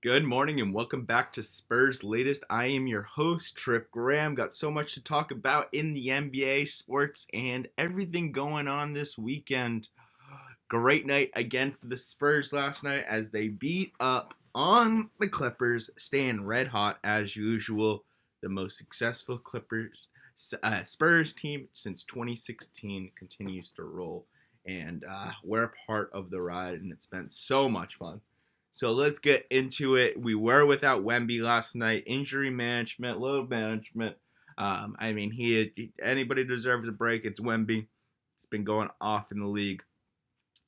Good morning and welcome back to Spurs Latest. I am your host, Trip Graham. Got so much to talk about in the NBA, sports, and everything going on this weekend. Great night again for the Spurs last night as they beat up on the Clippers, staying red hot as usual. The most successful Spurs team since 2016 continues to roll, and we're a part of the ride, and it's been so much fun. So let's get into it. We were without Wemby last night. Injury management, load management. Anybody deserves a break. It's Wemby. It's been going off in the league.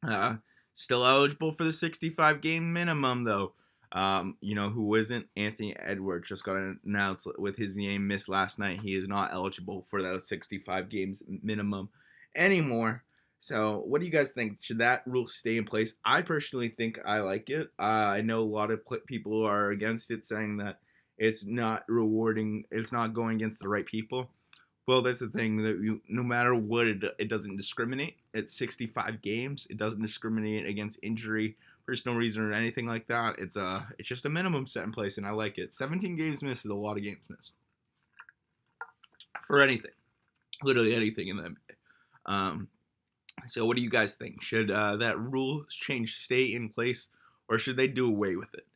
Uh, Still eligible for the 65 game minimum though. Who isn't? Anthony Edwards just got announced with his game missed last night. He is not eligible for those 65 games minimum anymore. So, what do you guys think? Should that rule stay in place? I personally think I like it. I know a lot of people are against it, saying that it's not rewarding, it's not going against the right people. Well, that's the thing that no matter what, it doesn't discriminate. It's 65 games. It doesn't discriminate against injury, personal reason, or anything like that. It's just a minimum set in place, and I like it. 17 games missed is a lot of games missed for anything, literally anything in the NBA. So what do you guys think? Should that rule change stay in place, or should they do away with it?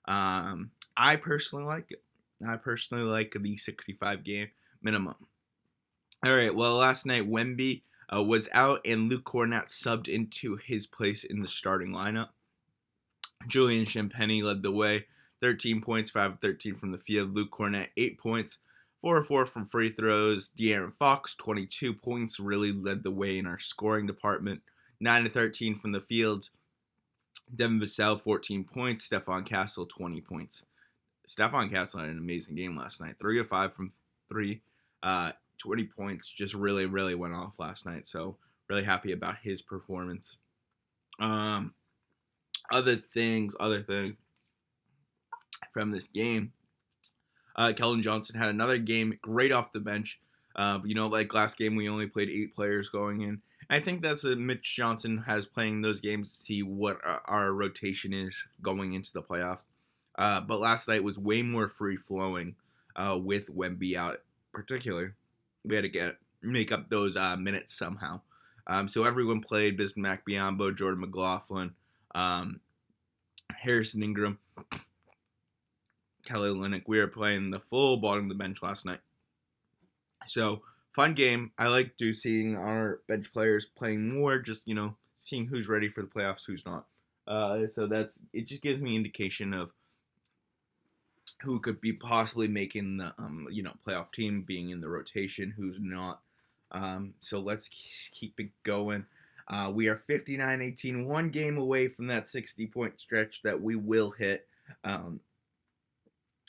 I personally like it. I personally like the 65 game minimum. All right. Well, last night Wemby was out, and Luke Cornett subbed into his place in the starting lineup. Julian Champagnie led the way, 13 points, 5 of 13 from the field. Luke Cornett, 8 points, 4 of 4 from free throws. De'Aaron Fox, 22 points, really led the way in our scoring department. 9 of 13 from the field. Devin Vassell, 14 points. Stephon Castle, 20 points. Stephon Castle had an amazing game last night. 3 of 5 from 3. 20 points. Just really, really went off last night. So, really happy about his performance. Other things from this game. Keldon Johnson had another game great off the bench. Like last game, we only played 8 players going in. I think that's a Mitch Johnson has playing those games to see what our rotation is going into the playoffs. But last night was way more free flowing with Wemby out, particularly. We had to make up those minutes somehow. So everyone played: Bismack Biyombo, Jordan McLaughlin, Harrison Ingram, Kelly Olynyk. We were playing the full bottom of the bench last night. So fun game. I like seeing our bench players playing more. Just seeing who's ready for the playoffs, who's not. So it. Just gives me indication of who could be possibly making the playoff team, being in the rotation, who's not. So let's keep it going. We are 59-18, one game away from that 60-point stretch that we will hit.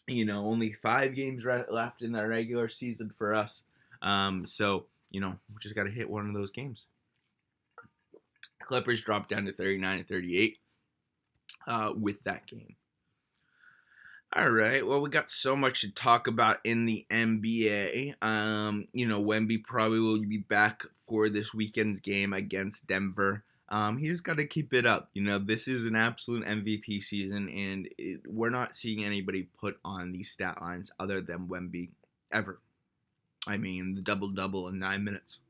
Only 5 games left in the regular season for us. So we just got to hit one of those games. Clippers dropped down to 39-38 with that game. All right. Well, we got so much to talk about in the NBA. Wemby probably will be back for this weekend's game against Denver. He just got to keep it up. This is an absolute MVP season, and we're not seeing anybody put on these stat lines other than Wemby ever. I mean, the double-double in 9 minutes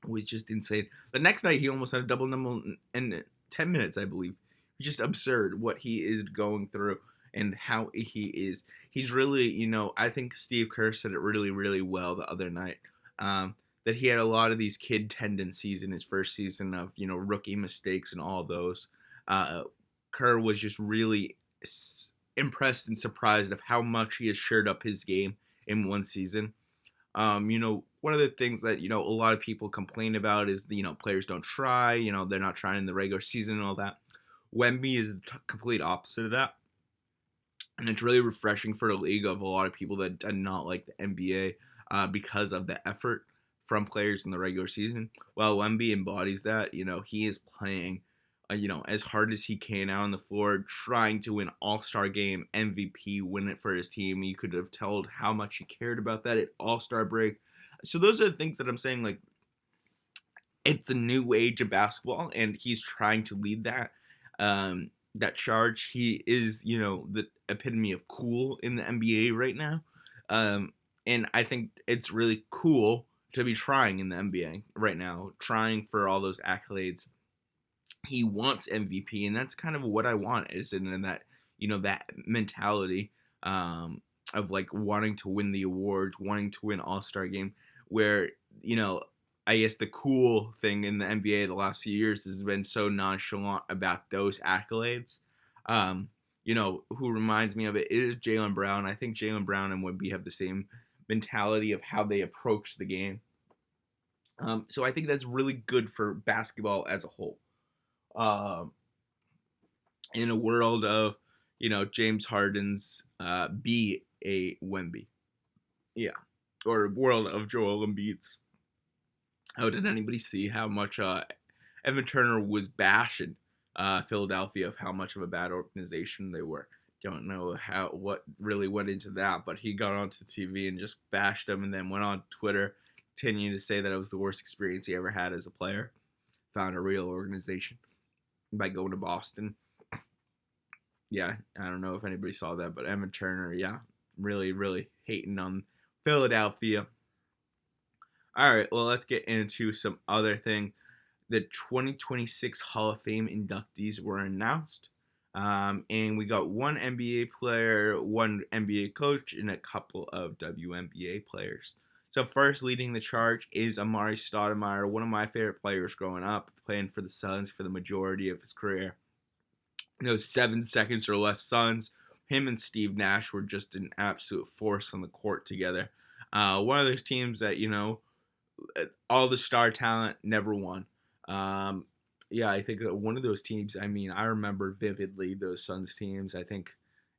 was just insane. The next night, he almost had a double-double in 10 minutes, I believe. Just absurd what he is going through and how he is. He's really, I think Steve Kerr said it really, really well the other night. That he had a lot of these kid tendencies in his first season of, rookie mistakes and all those. Kerr was just really impressed and surprised of how much he has shored up his game in one season. One of the things that, a lot of people complain about is, players don't try, they're not trying in the regular season and all that. Wemby is the complete opposite of that. And it's really refreshing for a league of a lot of people that do not like the NBA because of the effort from players in the regular season. Well, Wemby embodies that. He is playing, as hard as he can out on the floor, trying to win All-Star game, MVP, win it for his team. You could have told how much he cared about that at All-Star break. So those are the things that I'm saying, like, it's the new age of basketball, and he's trying to lead that. that charge. He is, the epitome of cool in the NBA right now. Um, and I think it's really cool to be trying in the NBA right now, trying for all those accolades. He wants MVP, and that's kind of what I want, is in that, that mentality of like wanting to win the awards, wanting to win All-Star game, where, you know, I guess the cool thing in the NBA the last few years has been so nonchalant about those accolades. Um, who reminds me of it is Jaylen Brown. I think Jaylen Brown and Wemby have the same mentality of how they approach the game. So I think that's really good for basketball as a whole. Um, in a world of, James Harden's be a Wemby. Yeah. Or a world of Joel Embiid's. Oh, did anybody see how much Evan Turner was bashing Philadelphia, of how much of a bad organization they were? Don't know what really went into that, but he got onto TV and just bashed them, and then went on Twitter, continuing to say that it was the worst experience he ever had as a player. Found a real organization by going to Boston. Yeah, I don't know if anybody saw that, but Evan Turner, yeah, really, really hating on Philadelphia. All right, well, let's get into some other thing. The 2026 Hall of Fame inductees were announced, and we got one NBA player, one NBA coach, and a couple of WNBA players. So first, leading the charge is Amari Stoudemire, one of my favorite players growing up, playing for the Suns for the majority of his career. 7 seconds or less Suns. Him and Steve Nash were just an absolute force on the court together. One of those teams that, all the star talent never won. Yeah, I think that one of those teams, I remember vividly those Suns teams. I think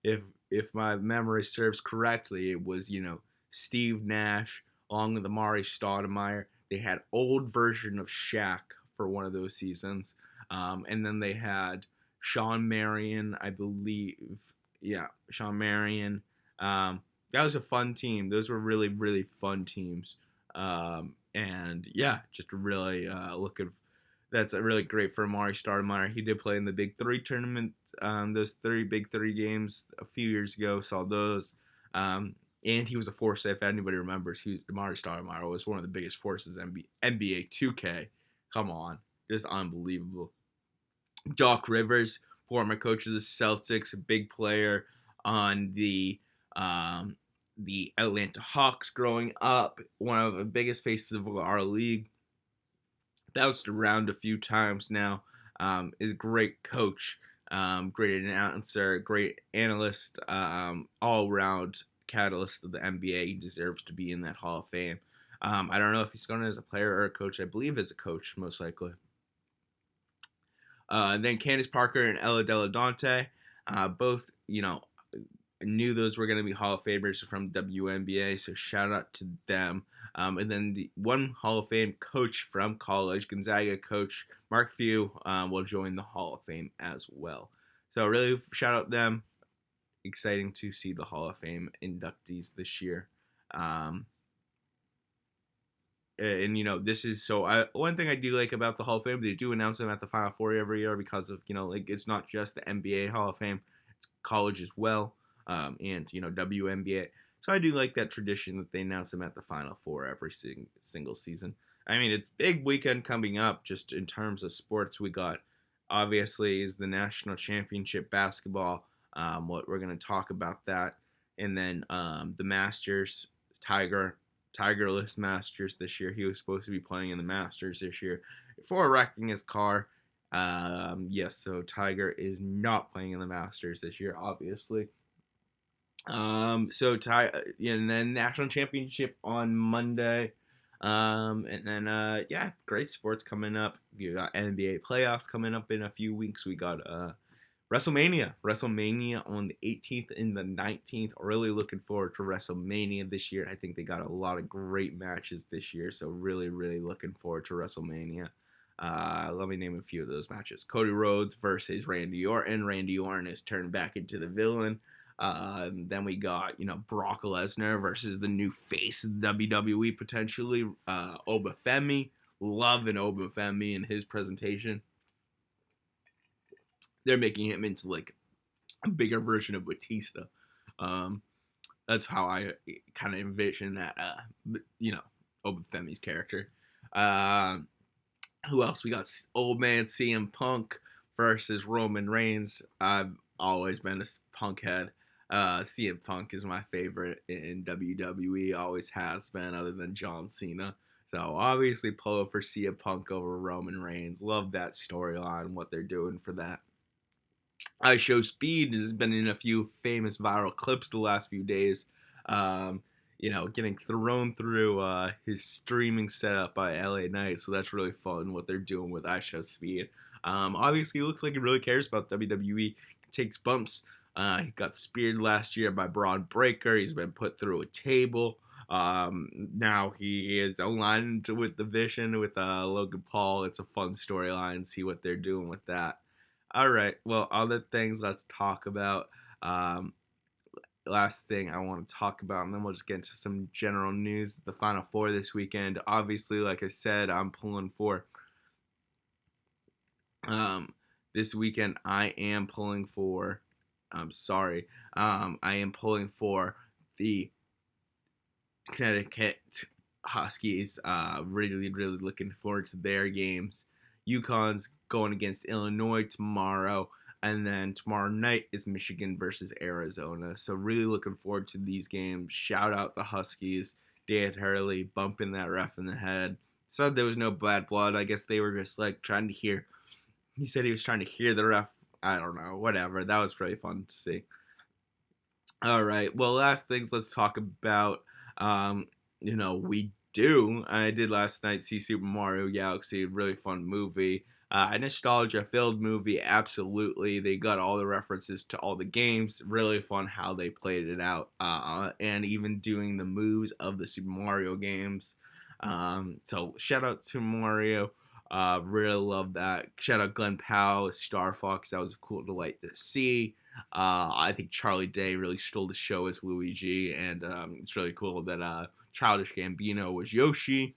if my memory serves correctly, it was, Steve Nash along with Amari Stoudemire. They had old version of Shaq for one of those seasons. And then they had Sean Marion, I believe. Yeah, Sean Marion. That was a fun team. Those were really, really fun teams. And yeah, just really looking. That's really great for Amari Stoudemire. He did play in the Big Three tournament. Those three Big Three games a few years ago. Saw those. And he was a force. If anybody remembers, Amari Stoudemire was one of the biggest forces in NBA 2K. Come on, just unbelievable. Doc Rivers, former coach of the Celtics, a big player on the Atlanta Hawks growing up, one of the biggest faces of our league. Bounced around a few times now. Is a great coach, great announcer, great analyst, all around catalyst of the NBA. He deserves to be in that Hall of Fame. I don't know if he's going as a player or a coach. I believe as a coach, most likely. Then Candace Parker and Ella Della Dante, both, knew those were going to be Hall of Famers from WNBA, so shout out to them. And then the one Hall of Fame coach from college, Gonzaga coach Mark Few, will join the Hall of Fame as well. So really shout out them. Exciting to see the Hall of Fame inductees this year. And this is one thing I do like about the Hall of Fame, they do announce them at the Final Four every year because of, it's not just the NBA Hall of Fame, it's college as well, and, WNBA. So I do like that tradition that they announce them at the Final Four every single season. It's big weekend coming up just in terms of sports. We got, obviously, is the National Championship basketball, what we're going to talk about that. And then the Masters, Tigerless Masters this year. He was supposed to be playing in the Masters this year before wrecking his car. Yes, so Tiger is not playing in the Masters this year, obviously. And then National Championship on Monday. And then great sports coming up. You got NBA playoffs coming up in a few weeks. We got WrestleMania on the 18th and the 19th. Really looking forward to WrestleMania this year. I think they got a lot of great matches this year, so really, really looking forward to WrestleMania. Let me name a few of those matches. Cody Rhodes versus Randy Orton. Randy Orton is turned back into the villain. Then we got, Brock Lesnar versus the new face of WWE, potentially, Obafemi. Loving Obafemi and his presentation. they're making him into like a bigger version of Batista. Um, that's how I kind of envision that. Obafemi's character. Uh, who else? We got old man CM Punk versus Roman Reigns. I've always been a Punk head. CM Punk is my favorite in WWE. Always has been, other than John Cena. So obviously, pull for CM Punk over Roman Reigns. Love that storyline. What they're doing for that. I Show Speed has been in a few famous viral clips the last few days. Um, getting thrown through his streaming setup by LA Knight. So that's really fun what they're doing with I Show Speed. Obviously, he looks like he really cares about WWE. He takes bumps. He got speared last year by Braun Breaker. He's been put through a table. Now he is aligned with the Vision with Logan Paul. It's a fun storyline. See what they're doing with that. All right. Well, other things let's talk about. Last thing I want to talk about, and then we'll just get into some general news. The Final Four this weekend. Obviously, like I said, I'm pulling for. This weekend I am pulling for. I'm sorry. I am pulling for the Connecticut Huskies. Really, really looking forward to their games. UConn's going against Illinois tomorrow, and then tomorrow night is Michigan versus Arizona. So really looking forward to these games. Shout out the Huskies. Dan Hurley bumping that ref in the head. Said there was no bad blood. I guess they were just like trying to hear. He said he was trying to hear the ref. I don't know. Whatever. That was really fun to see. All right. Well, last things let's talk about. I did last night see Super Mario Galaxy, really fun movie. A nostalgia-filled movie, absolutely. They got all the references to all the games. Really fun how they played it out, and even doing the moves of the Super Mario games. So shout out to Mario. Really love that. Shout out Glenn Powell, Star Fox. That was a cool delight to see. I think Charlie Day really stole the show as Luigi, and it's really cool that Childish Gambino was Yoshi.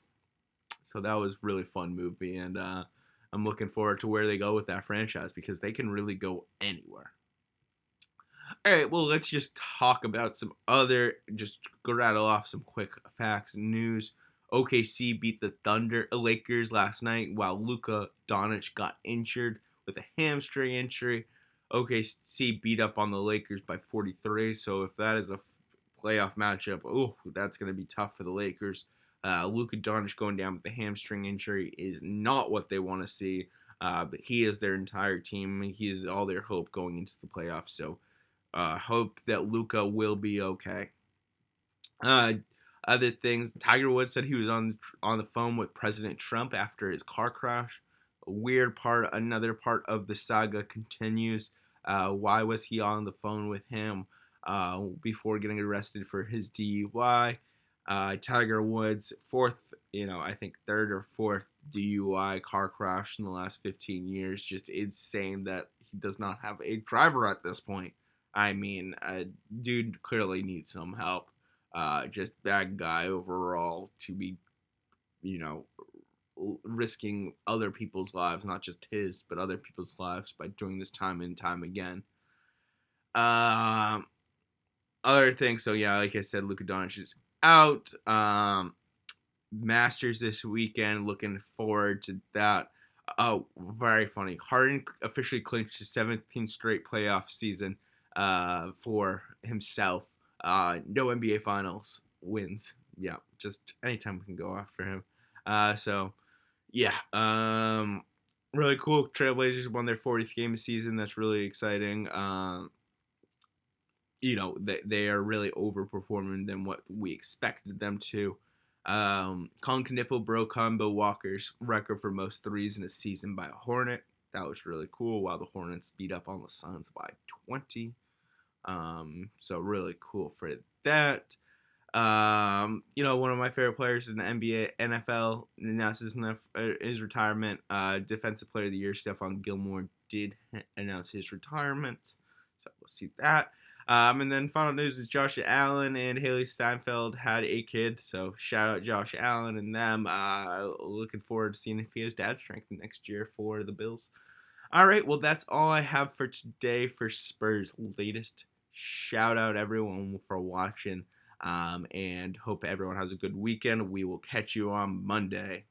So that was a really fun movie, and I'm looking forward to where they go with that franchise because they can really go anywhere. All right, well, let's just talk about just go rattle off some quick facts and news. OKC beat the Thunder Lakers last night while Luka Doncic got injured with a hamstring injury. OKC beat up on the Lakers by 43, so if that is a playoff matchup, that's going to be tough for the Lakers. Luka Doncic going down with a hamstring injury is not what they want to see, but he is their entire team. He is all their hope going into the playoffs, so hope that Luka will be okay. Other things, Tiger Woods said he was on the phone with President Trump after his car crash. Another part of the saga continues. Why was he on the phone with him before getting arrested for his DUI? Tiger Woods, third or fourth DUI car crash in the last 15 years. Just insane that he does not have a driver at this point. I mean, dude clearly needs some help. Just bad guy overall to be, risking other people's lives, not just his, but other people's lives by doing this time and time again. Other things, so yeah, like I said, Luka Doncic is out. Masters this weekend, looking forward to that. Oh, very funny. Harden officially clinched his 17th straight playoff season for himself. No NBA Finals wins. Yeah, just anytime we can go after him. Really cool. Trailblazers won their 40th game of season. That's really exciting. They are really overperforming than what we expected them to. Colin Knippel broke Kemba Walker's record for most threes in a season by a Hornet. That was really cool, while the Hornets beat up on the Suns by 20. So really cool for that. One of my favorite players in the NBA, NFL announces his retirement. Defensive Player of the Year, Stephon Gilmore, did announce his retirement. So we'll see that. And then final news is Josh Allen and Haley Steinfeld had a kid. So shout out Josh Allen and them. Looking forward to seeing if he has dad strength next year for the Bills. All right, well, that's all I have for today for Spurs Latest. Shout out everyone for watching, and hope everyone has a good weekend. We will catch you on Monday.